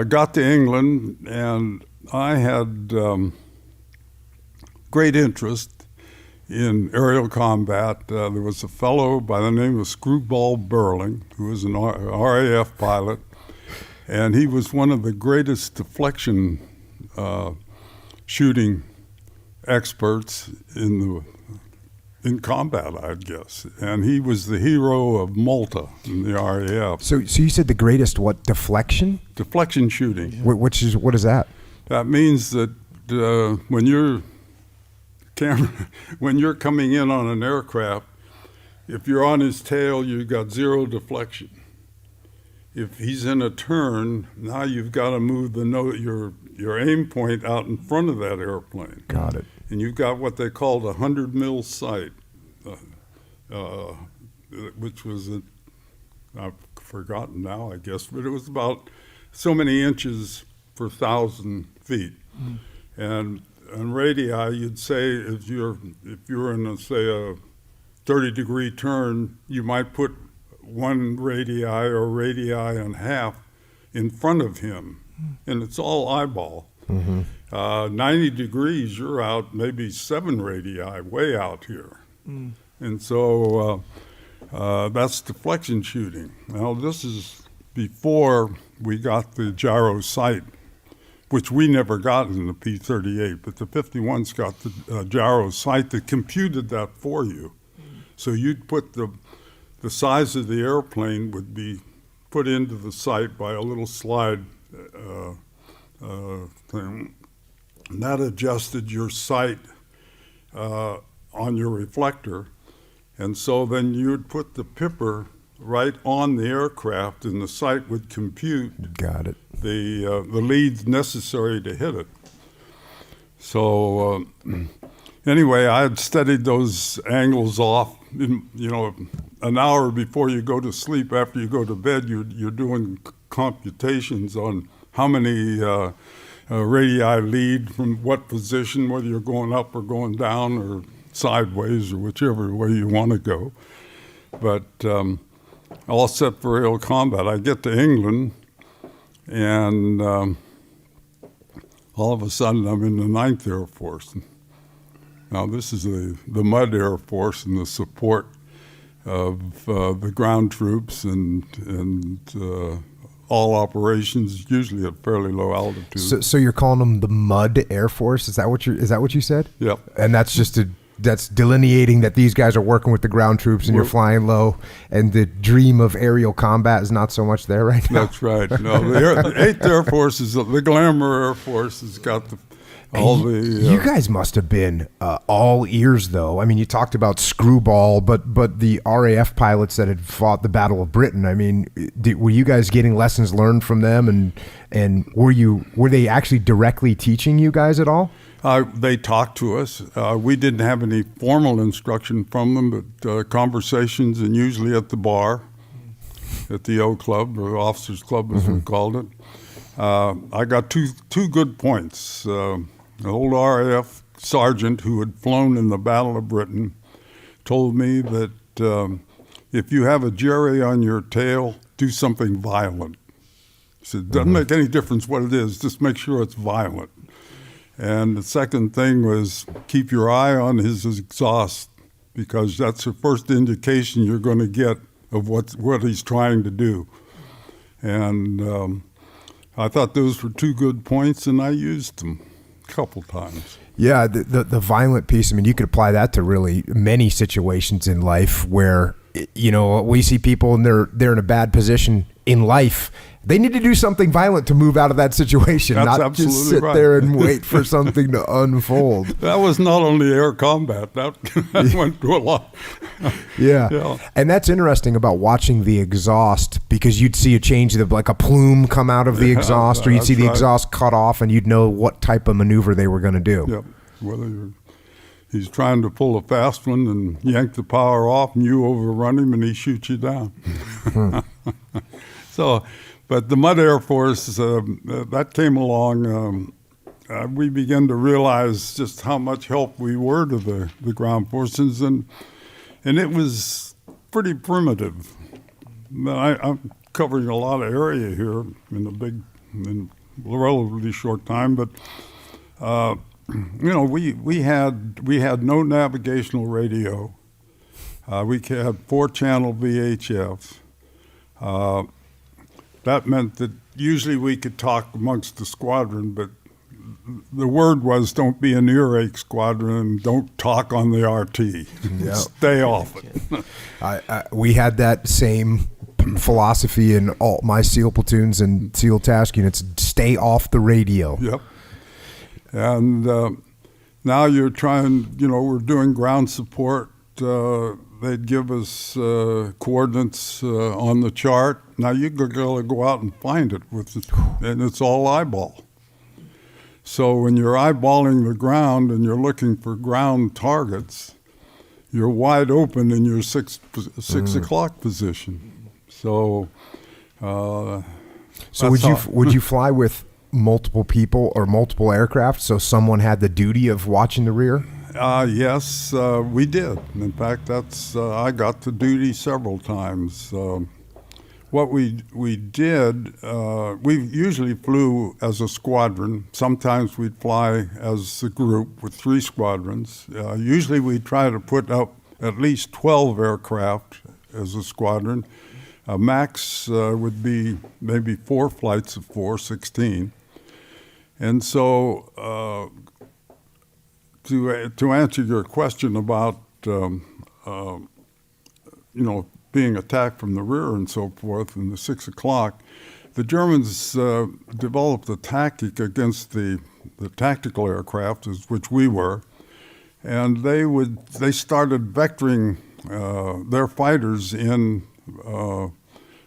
got to England, and I had great interest in aerial combat. There was a fellow by the name of Screwball Burling, who was an RAF pilot, and he was one of the greatest deflection shooting experts in combat, I'd guess. And he was the hero of Malta in the RAF. So you said the greatest what? Deflection? Deflection shooting. What is that? That means that when you're coming in on an aircraft, if you're on his tail, you've got zero deflection. If he's in a turn, now you've got to move your aim point out in front of that airplane. Got it. And you've got what they called a 100 mil sight, which was I've forgotten now, I guess, but it was about so many inches per 1,000 feet. And on radii, you'd say if you're in a 30-degree turn, you might put one radii or radii and a half in front of him, and it's all eyeball. 90 degrees, you're out maybe 7 radii, way out here. And so that's deflection shooting. Now, this is before we got the gyro sight, which we never got in the P-38, but the 51's got the gyro sight that computed that for you. So you'd put the size of the airplane would be put into the sight by a little slide thing. And that adjusted your sight on your reflector. And so then you'd put the pipper right on the aircraft, and the sight would compute Got it. the leads necessary to hit it. So anyway, I had studied those angles off. An hour before you go to sleep, after you go to bed, you're doing computations on how many radii lead from what position, whether you're going up or going down or sideways or whichever way you want to go. But all set for aerial combat. I get to England, and all of a sudden I'm in the 9th Air Force. Now this is the Mud Air Force and the support of the ground troops and all operations, usually at fairly low altitude. So you're calling them the Mud Air Force? Is that what you said? Yep. And that's delineating that these guys are working with the ground troops and you're flying low, and the dream of aerial combat is not so much there right now. That's right. No, the 8th Air Force is the glamour Air Force has got you guys must have been all ears, though. I mean, you talked about Screwball, but the RAF pilots that had fought the Battle of Britain. I mean, were you guys getting lessons learned from them, and were they actually directly teaching you guys at all? They talked to us. We didn't have any formal instruction from them, but conversations, and usually at the bar, at the O Club, or Officers Club as we called it. I got two good points. The old RAF sergeant who had flown in the Battle of Britain told me that if you have a Jerry on your tail, do something violent. He said, doesn't make any difference what it is, just make sure it's violent. And the second thing was keep your eye on his exhaust, because that's the first indication you're going to get of what he's trying to do. And I thought those were 2 good points, and I used them a couple times. Yeah, the violent piece, I mean, you could apply that to really many situations in life where, we see people and they're in a bad position in life. They need to do something violent to move out of that situation, That's not just sit right. there and wait for something to unfold. That was not only air combat. That went to a lot. Yeah. And that's interesting about watching the exhaust, because you'd see a change of like a plume come out of the exhaust, or you'd see the exhaust cut off, and you'd know what type of maneuver they were going to do. Yep. Whether he's trying to pull a fast one and yank the power off, and you overrun him and he shoots you down. But the Mud Air Force, that came along. We began to realize just how much help we were to the ground forces, and it was pretty primitive. I'm covering a lot of area here in a big in a relatively short time. But we had no navigational radio. We had 4-channel VHF. That meant that usually we could talk amongst the squadron, but the word was don't be an earache squadron, don't talk on the RT. Yep. Stay off it. We had that same philosophy in all my SEAL platoons and SEAL task units. Stay off the radio. Yep. And now you're trying, we're doing ground support. They'd give us coordinates on the chart. Now you gotta go out and find it, and it's all eyeball. So when you're eyeballing the ground and you're looking for ground targets, you're wide open in your six o'clock position. So, would you fly with multiple people or multiple aircraft so someone had the duty of watching the rear? Yes, we did. In fact, I got the duty several times. What we did, we usually flew as a squadron. Sometimes we'd fly as a group with 3 squadrons. Usually we'd try to put up at least 12 aircraft as a squadron. Max would be maybe 4 flights of 4, 16. And so to answer your question about being attacked from the rear and so forth in the 6 o'clock, the Germans developed a tactic against the tactical aircraft, which we were, and they started vectoring their fighters in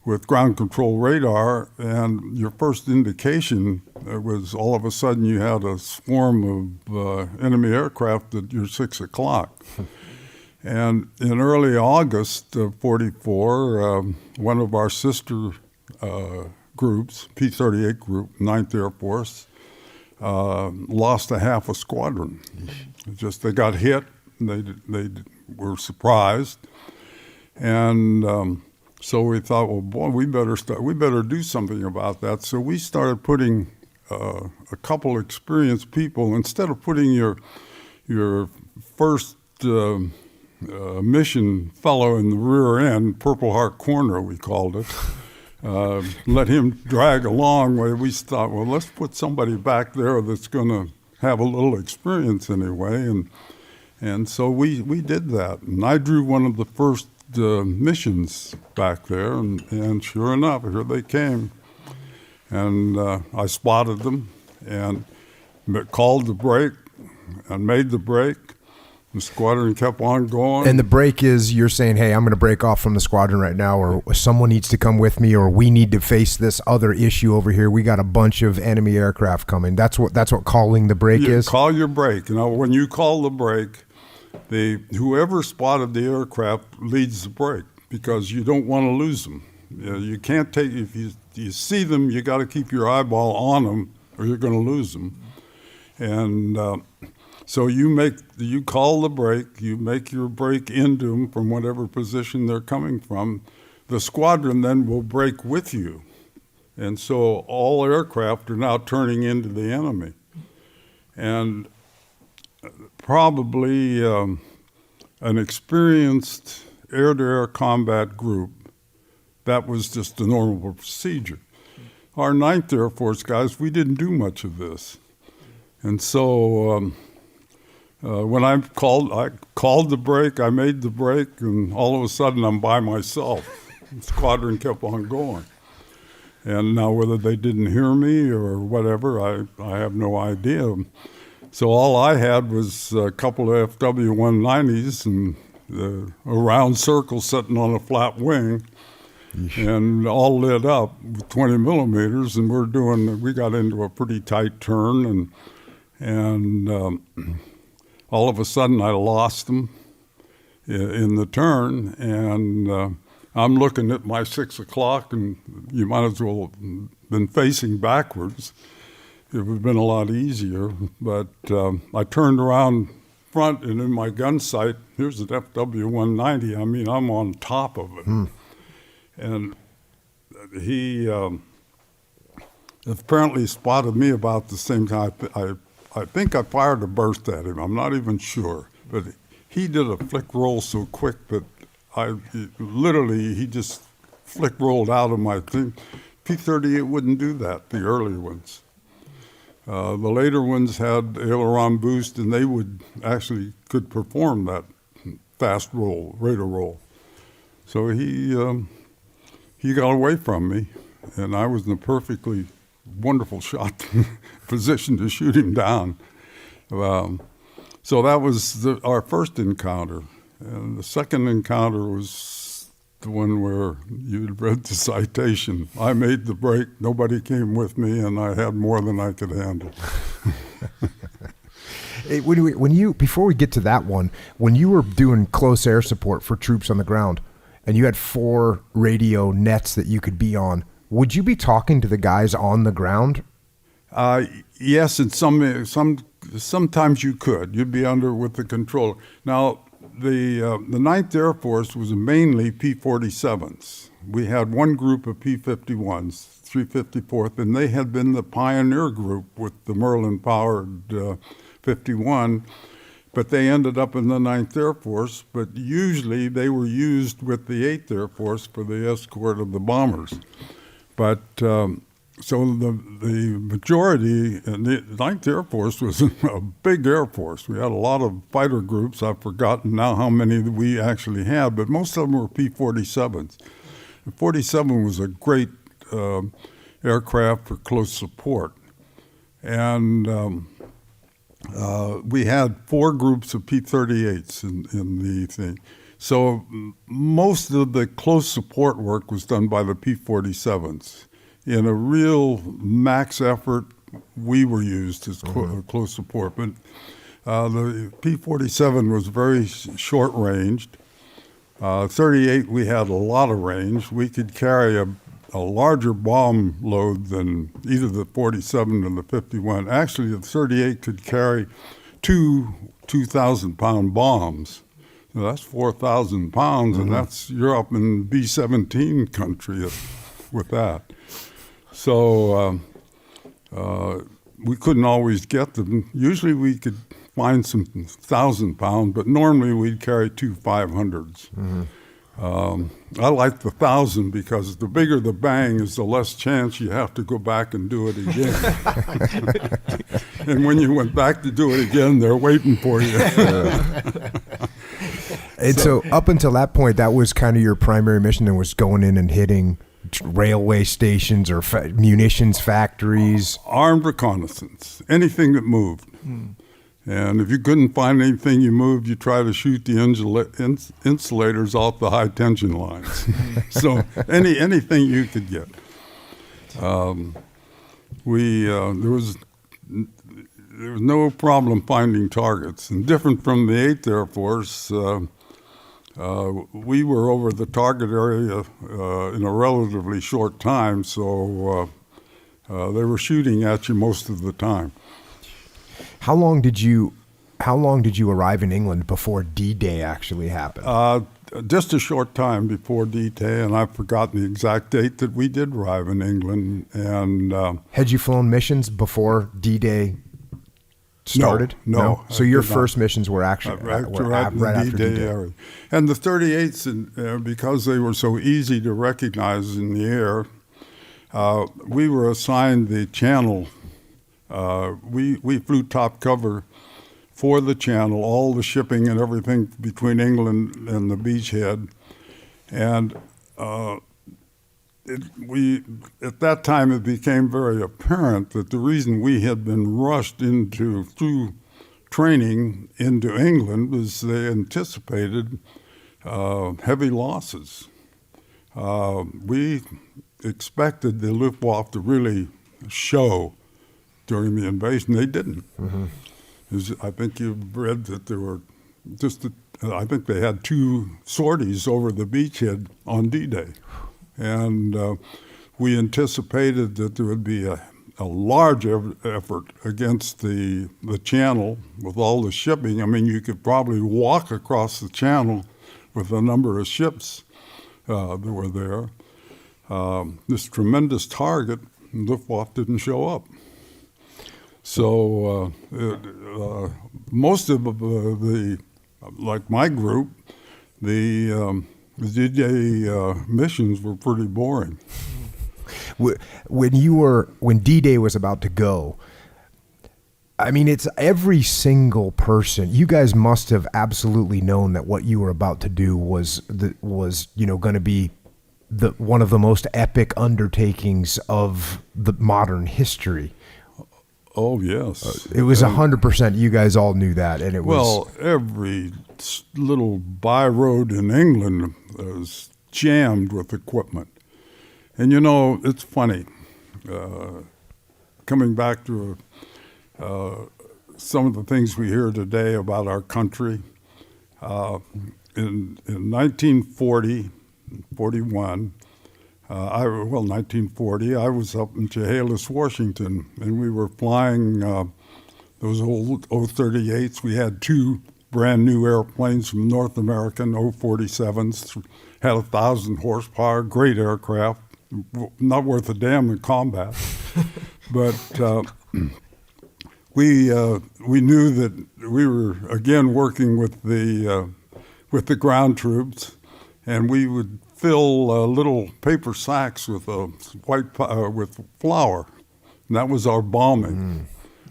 with ground control radar, and your first indication was all of a sudden you had a swarm of enemy aircraft at your 6 o'clock. And in early August of 44, one of our sister groups, P-38 group, 9th Air Force, lost a half a squadron. They got hit, and they were surprised. And so we thought, well, boy, we better do something about that. So we started putting a couple experienced people, instead of putting your first mission fellow in the rear end, Purple Heart Corner, we called it, let him drag along. We thought, well, let's put somebody back there that's going to have a little experience anyway. And so we did that. And I drew one of the first missions back there, and sure enough, here they came. And I spotted them and called the break and made the break. The squadron kept on going. And the break is you're saying, hey, I'm going to break off from the squadron right now, or someone needs to come with me, or we need to face this other issue over here. We got a bunch of enemy aircraft coming. That's what calling the break is? Call your break. When you call the break, whoever spotted the aircraft leads the break, because you don't want to lose them. You can't take, if you see them, you got to keep your eyeball on them, or you're going to lose them. And so you call the break, you make your break into them from whatever position they're coming from. The squadron then will break with you. And so all aircraft are now turning into the enemy. And probably an experienced air-to-air combat group, that was just a normal procedure. Our 9th Air Force guys, we didn't do much of this. And so when I called the break, I made the break, and all of a sudden I'm by myself. The squadron kept on going. And now whether they didn't hear me or whatever, I have no idea. So all I had was a couple of FW-190s and a round circle sitting on a flat wing, and all lit up with 20 millimeters, and we got into a pretty tight turn, and all of a sudden I lost them in the turn, and I'm looking at my 6 o'clock, and you might as well have been facing backwards. It would have been a lot easier, but I turned around front, and in my gun sight, here's an FW-190. I mean, I'm on top of it. And apparently spotted me about the same time. I think I fired a burst at him. I'm not even sure. But he did a flick roll so quick that he just flick rolled out of my thing. P-38 wouldn't do that, the early ones. The later ones had aileron boost, and they could perform that fast roll, radar roll. So he got away from me, and I was in a perfectly wonderful shot position to shoot him down. So that was our first encounter. And the second encounter was the one where you'd read the citation. I made the break, nobody came with me, and I had more than I could handle. Before we get to that one, when you were doing close air support for troops on the ground, and you had 4 radio nets that you could be on, would you be talking to the guys on the ground? Yes, and sometimes you could. You'd be under with the controller. Now, the 9th Air Force was mainly P-47s. We had one group of P-51s, 354th, and they had been the pioneer group with the Merlin-powered 51, but they ended up in the 9th Air Force, but usually they were used with the 8th Air Force for the escort of the bombers. But so the majority, and the 9th Air Force was a big Air Force. We had a lot of fighter groups. I've forgotten now how many we actually had, but most of them were P-47s. The 47 was a great aircraft for close support. And we had 4 groups of P-38s in the thing. So most of the close support work was done by the P-47s. In a real max effort, we were used as close support. But the P-47 was very short-ranged. 38, we had a lot of range. We could carry a larger bomb load than either the 47 or the 51. Actually, the 38 could carry 2 2,000-pound bombs. So that's 4,000 pounds, and you're up in B-17 country with that. So we couldn't always get them. Usually we could find some 1,000-pound, but normally we'd carry 2 500s. I like the 1,000 because the bigger the bang is, the less chance you have to go back and do it again. And when you went back to do it again, they're waiting for you. And so up until that point, that was kind of your primary mission, and was going in and hitting railway stations or munitions factories? Armed reconnaissance, anything that moved. And if you couldn't find anything you moved, you try to shoot the insulators off the high tension lines. So anything you could get. There was no problem finding targets. And different from the 8th Air Force, we were over the target area in a relatively short time, so they were shooting at you most of the time. How long did you arrive in England before D-Day actually happened? Just a short time before D-Day, and I've forgotten the exact date that we did arrive in England. And had you flown missions before D-Day started? No. So your first missions were actually right after D-Day. Area. And the 38s, because they were so easy to recognize in the air, we were assigned the channel. We flew top cover for the channel, all the shipping and everything between England and the beachhead. And at that time, it became very apparent that the reason we had been rushed through training into England was they anticipated heavy losses. We expected the Luftwaffe to really show during the invasion. They didn't. I think you've read that there were I think they had 2 sorties over the beachhead on D-Day. And we anticipated that there would be a large effort against the channel with all the shipping. I mean, you could probably walk across the channel with a number of ships that were there. This tremendous target, Luftwaffe didn't show up. So most of like my group, the D-Day missions were pretty boring. When D-Day was about to go, I mean, it's every single person. You guys must have absolutely known that what you were about to do was going to be one of the most epic undertakings of the modern history. Oh yes, it was 100%. You guys all knew that, and it was well. Every little by road in England was jammed with equipment, and it's funny. Coming back to some of the things we hear today about our country, in 1940, 41. 1940, I was up in Chehalis, Washington, and we were flying those old O-38s. We had two brand new airplanes from North American, O-47s, had 1,000 horsepower, great aircraft, not worth a damn in combat. But we knew that we were, again, working with the ground troops, and we would fill little paper sacks with with flour, and that was our bombing.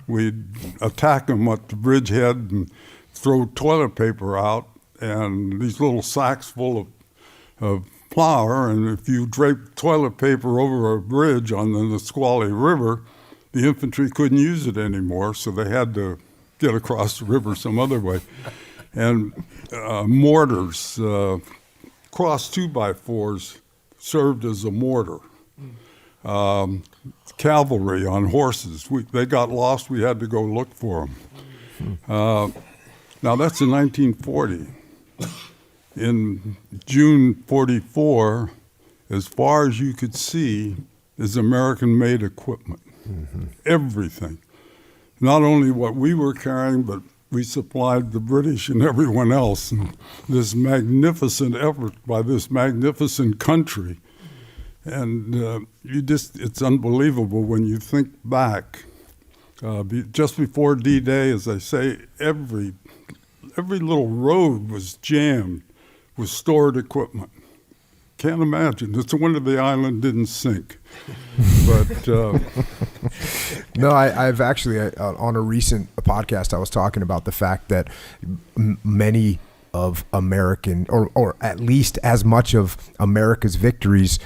We'd attack them at the bridgehead and throw toilet paper out, and these little sacks full of flour. And if you draped toilet paper over a bridge on the Nisqually River, the infantry couldn't use it anymore, so they had to get across the river some other way. And mortars. Cross 2x4s served as a mortar. Cavalry on horses. They got lost. We had to go look for them. Now that's in 1940. In June 44, as far as you could see, is American-made equipment. Everything. Not only what we were carrying, but we supplied the British and everyone else. And this magnificent effort by this magnificent country. And it's unbelievable when you think back. Just before D-Day, as I say, every little road was jammed with stored equipment. Can't imagine. It's a wonder the island didn't sink. But no, I've actually on a recent podcast I was talking about the fact that many of American, or at least as much of America's victories,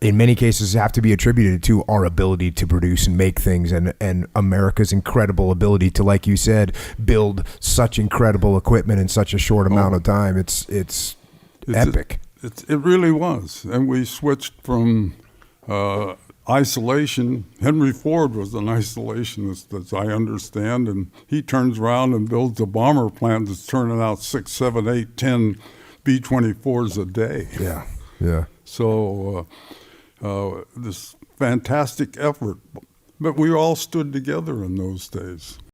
in many cases have to be attributed to our ability to produce and make things, and America's incredible ability to, like you said, build such incredible equipment in such a short amount of time. It's epic. It really was. And we switched from isolation. Henry Ford was an isolationist, as I understand, and he turns around and builds a bomber plant that's turning out 6, 7, 8, 10 B-24s a day. Yeah. So this fantastic effort. But we all stood together in those days.